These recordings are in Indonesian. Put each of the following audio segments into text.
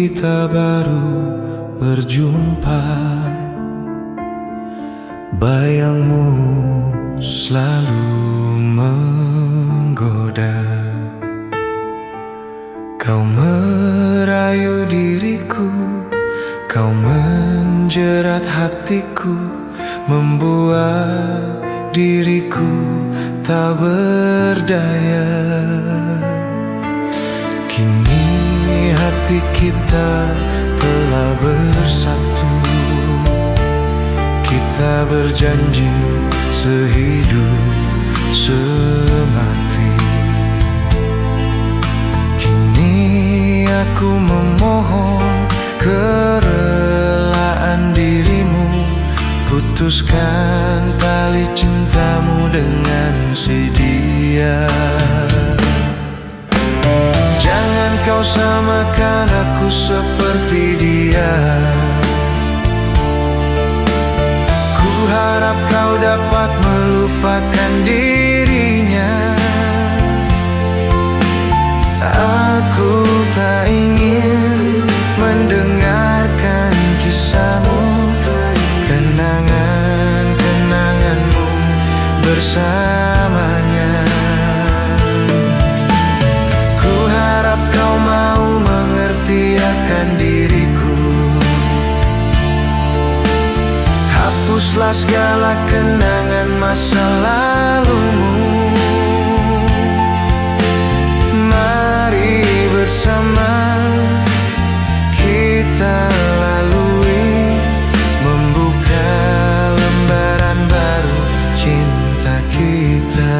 kita baru berjumpa, bayangmu selalu menggoda. Kau merayu diriku, kau menjerat hatiku, membuat diriku tak berdaya. Kini hati kita telah bersatu, kita berjanji sehidup semati. Kini aku memohon kerelaan dirimu, putuskan tali cintamu dengan si dia. Jangan kau samakan aku seperti dia. Ku harap kau dapat melupakan dirinya. Aku tak ingin mendengarkan kisahmu, kenangan-kenanganmu bersamanya. Ku harap kau mau mengerti akan diriku. Hapuslah segala kenangan masa lalumu. Mari bersama kita lalui, membuka lembaran baru cinta kita.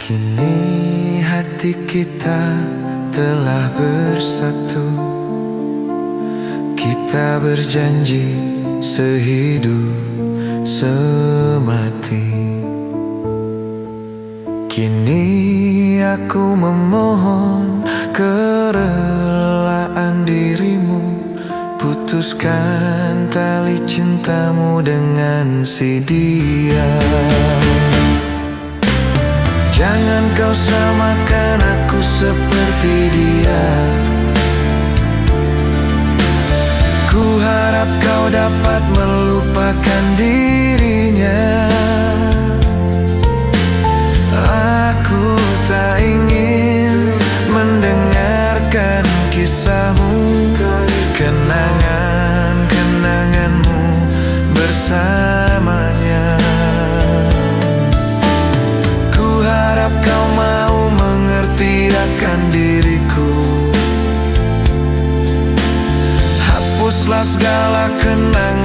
Kini hati kita telah bersatu, kita berjanji sehidup semati. Kini aku memohon kerelaan dirimu, putuskan tali cintamu dengan si dia. Jangan kau samakan aku seperti dia. Ku harap kau dapat melupakan dirinya. Aku tak ingin mendengarkan kisahmu, kenangan-kenanganmu bersamanya. Harap kau mau mengerti akan diriku. Hapuslah segala kenangan